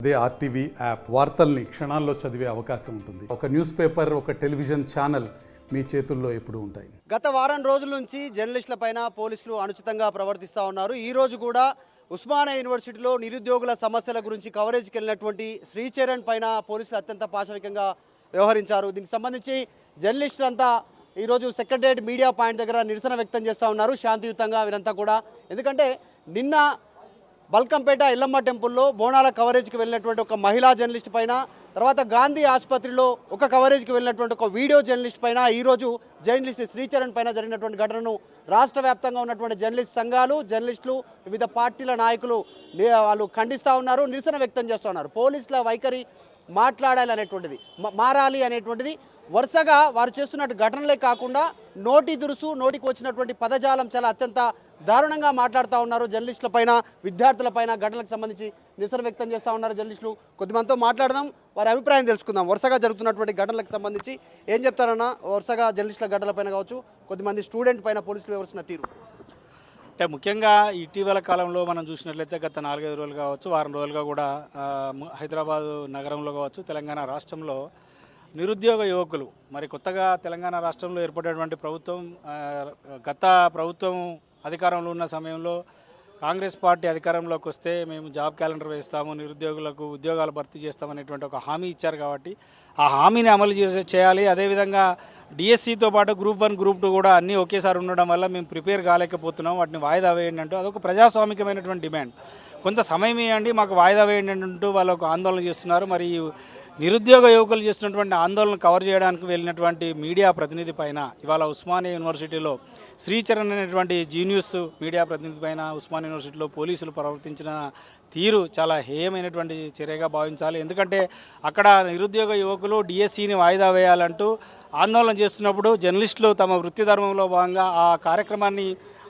అదే RTV app వార్తల్ని క్షణాల్లో చదివే అవకాశం ఉంటుంది. ఒక న్యూస్ పేపర్, ఒక టెలివిజన్ ఛానల్ మీ చేతుల్లో ఎప్పుడూ ఉంటాయి. గత వారం రోజుల నుంచి జర్నలిస్టుల పైన పోలీసులు అనుచితంగా ప్రవర్తిస్తూ ఉన్నారు. ఈ రోజు కూడా ఉస్మానియా యూనివర్సిటీలో నిరుద్యోగుల సమస్యల గురించి కవరేజ్కి వెళ్ళినటువంటి శ్రీచరణ్ పైన పోలీసులు అత్యంత పాశవికంగా వ్యవహరించారు. దీనికి సంబంధించి జర్నలిస్టులంతా ఈరోజు సెక్రటరియట్ మీడియా పాయింట్ దగ్గర నిరసన వ్యక్తం చేస్తూ ఉన్నారు శాంతియుతంగా వీరంతా కూడా. ఎందుకంటే నిన్న బల్కంపేట ఎల్లమ్మ టెంపుల్లో బోనాల కవరేజ్కి వెళ్ళినటువంటి ఒక మహిళా జర్నలిస్ట్ పైన, తర్వాత గాంధీ ఆసుపత్రిలో ఒక కవరేజ్కి వెళ్ళినటువంటి ఒక వీడియో జర్నలిస్ట్ పైన, ఈరోజు జర్నలిస్ట్ శ్రీచరణ్ పైన జరిగినటువంటి ఘటనను రాష్ట్ర వ్యాప్తంగా ఉన్నటువంటి జర్నలిస్ట్ సంఘాలు, జర్నలిస్టులు, వివిధ పార్టీల నాయకులు వాళ్ళు ఖండిస్తూ ఉన్నారు, నిరసన వ్యక్తం చేస్తూ ఉన్నారు. పోలీసుల వైఖరి మాట్లాడాలి అనేటువంటిది, మారాలి అనేటువంటిది వరుసగా వారు చేస్తున్నట్టు ఘటనలే కాకుండా నోటి దురుసు, నోటికి వచ్చినటువంటి పదజాలం చాలా అత్యంత దారుణంగా మాట్లాడుతూ ఉన్నారు. జర్నలిస్టుల పైన, విద్యార్థుల పైన ఘటనలకు సంబంధించి నిరసన వ్యక్తం చేస్తూ ఉన్నారు జర్నలిస్టులు. కొద్దిమందితో మాట్లాడదాం, వారి అభిప్రాయం తెలుసుకుందాం. వరుసగా జరుగుతున్నటువంటి ఘటనలకు సంబంధించి ఏం చెప్తారన్నా? వరుసగా జర్నలిస్టుల ఘటనల పైన కావచ్చు, కొద్దిమంది స్టూడెంట్ పైన పోలీసులు వ్యవహరిస్తున్న తీరు అంటే ముఖ్యంగా ఇటీవల కాలంలో మనం చూసినట్లయితే గత 4-5 రోజులు కావచ్చు, వారం రోజులుగా కూడా హైదరాబాదు నగరంలో కావచ్చు, తెలంగాణ రాష్ట్రంలో నిరుద్యోగ యువకులు, మరి కొత్తగా తెలంగాణ రాష్ట్రంలో ఏర్పడేటువంటి ప్రభుత్వం, గత ప్రభుత్వం అధికారంలో ఉన్న సమయంలో కాంగ్రెస్ పార్టీ అధికారంలోకి వస్తే మేము జాబ్ క్యాలెండర్ వేస్తాము, నిరుద్యోగులకు ఉద్యోగాలు భర్తీ చేస్తామనేటువంటి ఒక హామీ ఇచ్చారు. కాబట్టి ఆ హామీని అమలు చేయాలి. అదేవిధంగా డిఎస్సితో పాటు గ్రూప్ 1, గ్రూప్ 2 కూడా అన్నీ ఒకేసారి ఉండడం వల్ల మేము ప్రిపేర్ కాలేకపోతున్నాం, వాటిని వాయిదా వేయండి అంటూ అదొక ప్రజాస్వామికమైనటువంటి డిమాండ్. కొంత సమయం ఇవ్వండి, మాకు వాయిదా వేయండి అంటూ వాళ్ళు ఒక ఆందోళన చేస్తున్నారు. మరి నిరుద్యోగ యువకులు చేస్తున్నటువంటి ఆందోళన కవర్ చేయడానికి వెళ్ళినటువంటి మీడియా ప్రతినిధి పైన ఇవాళ ఉస్మానియా యూనివర్సిటీలో శ్రీచరణ్ అనేటువంటి జీనియస్ మీడియా ప్రతినిధి పైన ఉస్మానియా యూనివర్సిటీలో పోలీసులు ప్రవర్తించిన తీరు చాలా హేయమైనటువంటి చర్యగా భావించాలి. ఎందుకంటే అక్కడ నిరుద్యోగ యువకులు డిఎస్సిని వాయిదా వేయాలంటూ ఆందోళన చేస్తున్నప్పుడు జర్నలిస్టులు తమ వృత్తి ధర్మంలో భాగంగా ఆ కార్యక్రమాన్ని,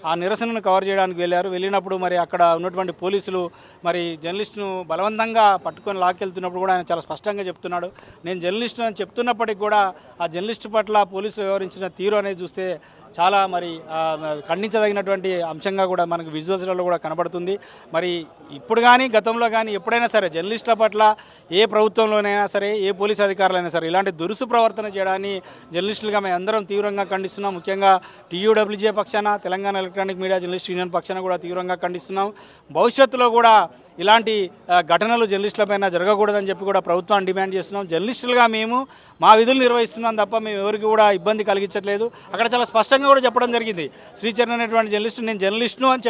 ఆ నిరసనను కవర్ చేయడానికి వెళ్ళినప్పుడు మరి అక్కడ ఉన్నటువంటి పోలీసులు మరి జర్నలిస్టును బలవంతంగా పట్టుకొని లాక్కెళ్తున్నప్పుడు కూడా ఆయన చాలా స్పష్టంగా చెప్తున్నాడు, నేను జర్నలిస్టు అని చెప్తున్నప్పటికీ కూడా ఆ జర్నలిస్టు పట్ల పోలీసులు వ్యవహరించిన తీరు అనేది చూస్తే చాలా మరి ఖండించదగినటువంటి అంశంగా కూడా మనకు విజువల్స్లలో కూడా కనబడుతుంది. మరి ఇప్పుడు కానీ గతంలో కానీ ఎప్పుడైనా సరే జర్నలిస్టుల పట్ల ఏ ప్రభుత్వంలోనైనా సరే, ఏ పోలీసు అధికారులైనా సరే ఇలాంటి దురుసు ప్రవర్తన చేయడాన్ని జర్నలిస్టులుగా మేము అందరం తీవ్రంగా ఖండిస్తున్నాం. ముఖ్యంగా టీయూడబ్ల్యూజే పక్షాన, Telangana electronic media journalist union పక్షాన కూడా తీవ్రంగా ఖండిస్తున్నాం. భవిష్యత్తులో కూడా ఇలాంటి ఘటనలు జర్నలిస్టులపైన జరగకూడదని చెప్పి కూడా ప్రభుత్వాన్ని డిమాండ్ చేస్తున్నాం. జర్నలిస్టులుగా మేము మా విధులు నిర్వహిస్తున్నాం తప్ప మేము ఎవరికి కూడా ఇబ్బంది కలిగించట్లేదు. అక్కడ చాలా స్పష్టంగా కూడా చెప్పడం జరిగింది. శ్రీచరణ్ అనేటువంటి జర్నలిస్టు నేను జర్నలిస్టును అని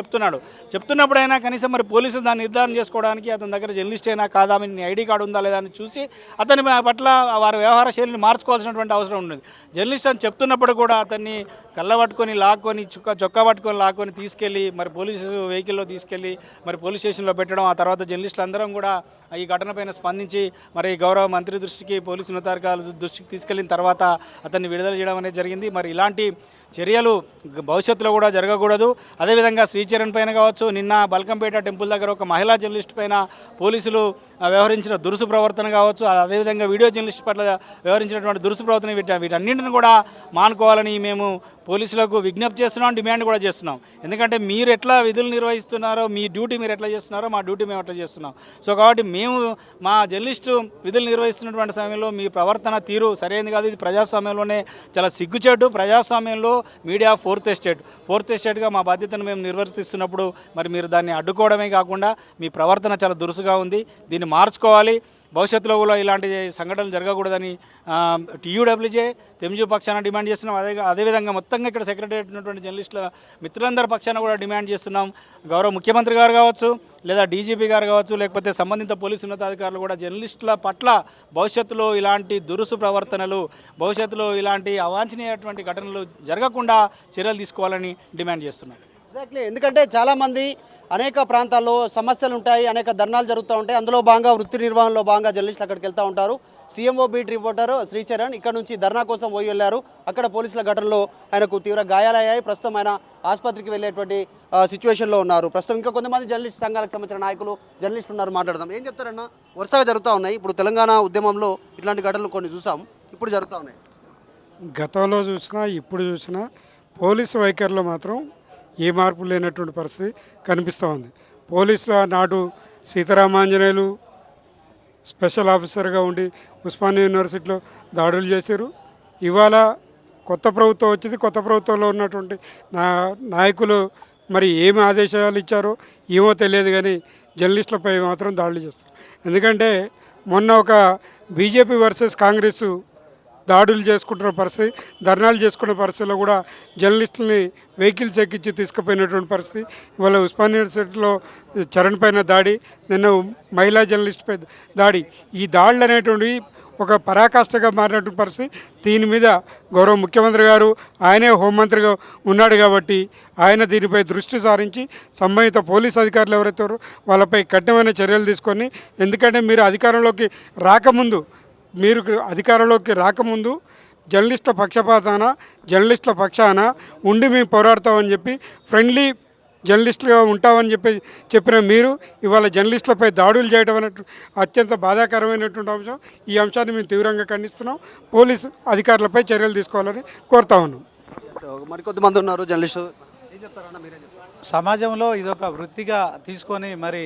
చెప్తున్నప్పుడైనా కనీసం మరి పోలీసులు దాన్ని నిర్ధారణ చేసుకోవడానికి అతని దగ్గర జర్నలిస్ట్ అయినా కాదా, మీ ఐడి కార్డు ఉందా లేదా అని చూసి అతని పట్ల వారి వ్యవహార శైలిని మార్చుకోవాల్సినటువంటి అవసరం ఉంది. జర్నలిస్ట్ అని చెప్తున్నప్పుడు కూడా అతన్ని కళ్ళబట్టుకొని లాక్కొని, చొక్కా పట్టుకొని లాక్కొని తీసుకెళ్ళి మరి పోలీసు వెహికల్లో తీసుకెళ్ళి మరి పోలీస్ స్టేషన్లో పెట్టడం, ఆ తర్వాత జర్నలిస్టులు అందరం కూడా ఈ ఘటనపైన స్పందించి మరి గౌరవ మంత్రి దృష్టికి, పోలీసు ఉన్నతాధికారుల దృష్టికి తీసుకెళ్లిన తర్వాత అతన్ని విడుదల చేయడం అనేది జరిగింది. మరి ఇలాంటి చర్యలు భవిష్యత్తులో కూడా జరగకూడదు. అదేవిధంగా శ్రీచరణ్ పైన కావచ్చు, నిన్న బల్కంపేట టెంపుల్ దగ్గర ఒక మహిళా జర్నలిస్ట్ పైన పోలీసులు వ్యవహరించిన దురుసు ప్రవర్తన కావచ్చు, అదేవిధంగా వీడియో జర్నలిస్ట్ పట్ల వ్యవహరించినటువంటి దురుసు ప్రవర్తన, వీటన్నింటిని కూడా మానుకోవాలని మేము పోలీసులకు విజ్ఞప్తి చేస్తున్నాం, డిమాండ్ కూడా చేస్తున్నాం. ఎందుకంటే మీరు ఎట్లా విధులు నిర్వహిస్తున్నారో, మీ డ్యూటీ మీరు ఎట్లా చేస్తున్నారో మా డ్యూటీ మేము అట్లా చేస్తున్నాం. సో కాబట్టి మేము మా జర్నలిస్టు విధులు నిర్వహిస్తున్నటువంటి సమయంలో మీ ప్రవర్తన తీరు సరైనది కాదు. ఇది ప్రజాస్వామ్యంలోనే చాలా సిగ్గుచేటు. ప్రజాస్వామ్యంలో మీడియా ఫోర్త్ ఎస్టేట్గా మా బాధ్యతను మేము నిర్వర్తిస్తున్నప్పుడు మరి మీరు దాన్ని అడ్డుకోవడమే కాకుండా మీ ప్రవర్తన చాలా దురుసుగా ఉంది, దీన్ని మార్చుకోవాలి. భవిష్యత్తులో కూడా ఇలాంటి సంఘటనలు జరగకూడదని టీయూడబ్ల్యూజే, తెంజు పక్షాన డిమాండ్ చేస్తున్నాం. అదేవిధంగా మొత్తంగా ఇక్కడ సెక్రటరియట్ ఉన్నటువంటి జర్నలిస్టుల మిత్రులందరి పక్షాన కూడా డిమాండ్ చేస్తున్నాం. గౌరవ ముఖ్యమంత్రి గారు కావచ్చు, లేదా డీజీపీ గారు కావచ్చు, లేకపోతే సంబంధిత పోలీసు ఉన్నతాధికారులు కూడా జర్నలిస్టుల పట్ల భవిష్యత్తులో ఇలాంటి దురుసు ప్రవర్తనలు, భవిష్యత్తులో ఇలాంటి అవాంఛనీయటువంటి ఘటనలు జరగకుండా చర్యలు తీసుకోవాలని డిమాండ్ చేస్తున్నాం. ఎగ్జాక్ట్లీ. ఎందుకంటే చాలామంది అనేక ప్రాంతాల్లో సమస్యలు ఉంటాయి, అనేక ధర్నాలు జరుగుతూ ఉంటాయి. అందులో భాగంగా వృత్తి నిర్వహణలో భాగంగా జర్నలిస్టులు అక్కడికి వెళ్తూ ఉంటారు. సీఎంఓ బీట్ రిపోర్టర్ శ్రీచరణ్ ఇక్కడ నుంచి ధర్నా కోసం పోయి వెళ్ళారు. అక్కడ పోలీసుల ఘటనలో ఆయనకు తీవ్ర గాయాలయ్యాయి. ప్రస్తుతం ఆయన ఆసుపత్రికి వెళ్ళేటువంటి సిచ్యువేషన్లో ఉన్నారు. ప్రస్తుతం ఇంకా కొంతమంది జర్నలిస్ట్ సంఘాలకు సంబంధించిన నాయకులు, జర్నలిస్టులు ఉన్నారు, మాట్లాడదాం. ఏం చెప్తారన్నా? వరుసగా జరుగుతూ ఉన్నాయి. ఇప్పుడు తెలంగాణ ఉద్యమంలో ఇట్లాంటి ఘటనలు కొన్ని చూసాం, ఇప్పుడు జరుగుతూ ఉన్నాయి. గతంలో చూసినా ఇప్పుడు చూసినా పోలీసు వైఖరిలో మాత్రం ఏ మార్పు లేనటువంటి పరిస్థితి కనిపిస్తూ ఉంది. పోలీసులు నాటు సీతారామాంజనేయులు స్పెషల్ ఆఫీసర్గా ఉండి ఉస్మానియా యూనివర్సిటీలో దాడులు చేశారు. ఇవాళ కొత్త ప్రభుత్వం వచ్చింది. కొత్త ప్రభుత్వంలో ఉన్నటువంటి నాయకులు మరి ఏమి ఆదేశాలు ఇచ్చారో ఏమో తెలియదు, కానీ జర్నలిస్టులపై మాత్రం దాడులు చేస్తారు. ఎందుకంటే మొన్న ఒక బీజేపీ వర్సెస్ కాంగ్రెస్ దాడులు చేసుకుంటున్న పరిస్థితి, ధర్నాలు చేసుకునే పరిస్థితిలో కూడా జర్నలిస్టులని వెహికల్స్ ఎక్కించి తీసుకుపోయినటువంటి పరిస్థితి. ఇవాళ ఉస్మానియా యూనివర్సిటీలో చరణ్ పైన దాడి, నిన్న మహిళా జర్నలిస్ట్పై దాడి. ఈ దాడులు అనేటువంటి ఒక పరాకాష్ఠగా మారినటువంటి పరిస్థితి. దీని మీద గౌరవ ముఖ్యమంత్రి గారు ఆయనే హోంమంత్రిగా ఉన్నాడు కాబట్టి ఆయన దీనిపై దృష్టి సారించి సంబంధిత పోలీస్ అధికారులు ఎవరైతే వాళ్ళపై కఠినమైన చర్యలు తీసుకొని, ఎందుకంటే మీరు అధికారంలోకి రాకముందు జర్నలిస్టుల జర్నలిస్టుల పక్షాన ఉండి మేము పోరాడతామని చెప్పి ఫ్రెండ్లీ జర్నలిస్టులుగా ఉంటామని చెప్పిన మీరు ఇవాళ జర్నలిస్టులపై దాడులు చేయడం అన్నట్టు అత్యంత బాధాకరమైనటువంటి అంశం. ఈ అంశాన్ని మేము తీవ్రంగా ఖండిస్తున్నాం. పోలీసు అధికారులపై చర్యలు తీసుకోవాలని కోరుతా ఉన్నాం. మరికొద్దిమంది ఉన్నారు జర్నలిస్టు, ఏం చెప్తారన్నా, మీరే చెప్తారు. సమాజంలో ఇదొక వృత్తిగా తీసుకొని మరి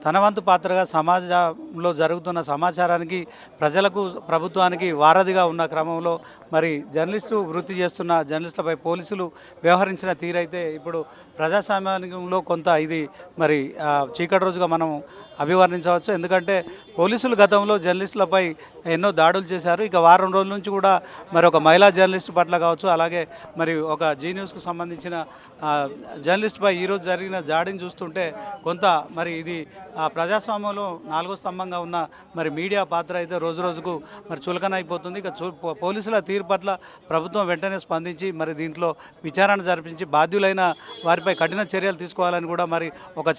తన వంతు పాత్రగా సమాజంలో జరుగుతున్న సమాచారానికి ప్రజలకు ప్రభుత్వానికి వారధిగా ఉన్న క్రమంలో మరి జర్నలిస్టులు వృత్తి చేస్తున్న జర్నలిస్టులపై పోలీసులు వ్యవహరించిన తీరైతే ఇప్పుడు ప్రజాస్వామ్యంలో కొంత ఇది మరి చీకటి రోజుగా మనం అభివర్ణించవచ్చు. ఎందుకంటే పోలీసులు గతంలో జర్నలిస్టులపై ఎన్నో దాడులు చేశారు. ఇక వారం రోజుల నుంచి కూడా మరి ఒక మహిళా జర్నలిస్ట్ పట్ల కావచ్చు, అలాగే మరి ఒక జీ న్యూస్కు సంబంధించిన జర్నలిస్ట్పై ఈరోజు జరిగిన దాడిని చూస్తుంటే కొంత మరి ఇది ప్రజాస్వామ్యంలో 4వ స్తంభంగా ఉన్న మరి మీడియా పాత్ర అయితే రోజు రోజుకు మరి చులకనైపోతుంది. ఇక పోలీసుల తీరు పట్ల ప్రభుత్వం వెంటనే స్పందించి మరి దీంట్లో విచారణ జరిపించి బాధ్యులైన వారిపై కఠిన చర్యలు తీసుకోవాలని కూడా మరి ఒక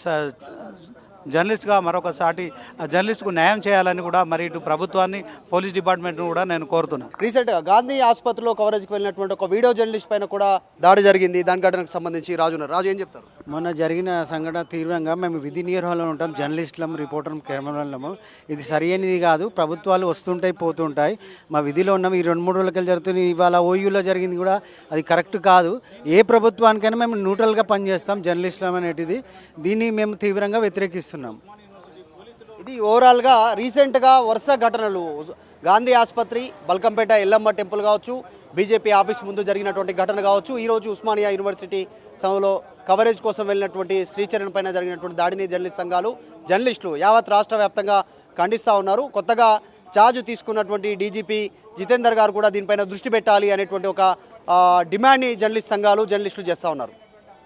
జర్నలిస్ట్గా మరొక సాటి జర్నలిస్ట్కు న్యాయం చేయాలని కూడా మరి ఇటు ప్రభుత్వాన్ని పోలీస్ డిపార్ట్మెంట్ను కూడా నేను కోరుతున్నాను. రీసెంట్గా గాంధీ ఆసుపత్రిలో కవరేజ్కి వెళ్ళినటువంటి ఒక వీడియో జర్నలిస్ట్ పైన కూడా దాడి జరిగింది. దాని ఘటనకు సంబంధించి రాజు ఏం చెప్తారు? మొన్న జరిగిన సంఘటన తీవ్రంగా మేము విధి నిర్వహణలో ఉంటాం, జర్నలిస్టులం, రిపోర్టర్, కెమెరాలము. ఇది సరైనది కాదు. ప్రభుత్వాలు వస్తుంటాయి పోతుంటాయి, మా విధిలో ఉన్నాం. ఈ 2-3 రోజులకి జరుగుతుంది. ఇవాళ ఓయూలో జరిగింది కూడా అది కరెక్ట్ కాదు. ఏ ప్రభుత్వానికైనా మేము న్యూట్రల్గా పనిచేస్తాం. జర్నలిస్టులం అనేటిది దీన్ని మేము తీవ్రంగా వ్యతిరేకిస్తున్నాం. ఇది ఓవరాల్గా రీసెంట్గా వరుస ఘటనలు గాంధీ ఆసుపత్రి, బల్కంపేట ఎల్లమ్మ టెంపుల్ కావచ్చు, బీజేపీ ఆఫీస్ ముందు జరిగినటువంటి ఘటన కావచ్చు, ఈరోజు ఉస్మానియా యూనివర్సిటీ సమయంలో కవరేజ్ కోసం వెళ్ళినటువంటి శ్రీచరణ్ పైన జరిగినటువంటి దాడిని జర్నలిస్టులు యావత్ రాష్ట్ర వ్యాప్తంగా ఖండిస్తూ ఉన్నారు. కొత్తగా ఛార్జ్ తీసుకున్నటువంటి డీజీపీ జితేందర్ గారు కూడా దీనిపైన దృష్టి పెట్టాలి అనేటువంటి ఒక డిమాండ్ని జర్నలిస్టులు చేస్తూ ఉన్నారు.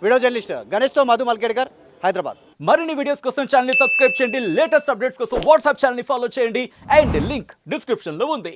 వీడియో జర్నలిస్ట్ గణేష్తో మధు మల్కేడ్కర్, హైదరాబాద్. మరిన్ని వీడియోస్ కోసం ఛానల్ ని సబ్స్క్రైబ్ చేయండి. లేటెస్ట్ అప్డేట్స్ కోసం వాట్సాప్ ఛానల్ ని ఫాలో చేయండి. అండ్ లింక్ డిస్క్రిప్షన్ లో ఉంది.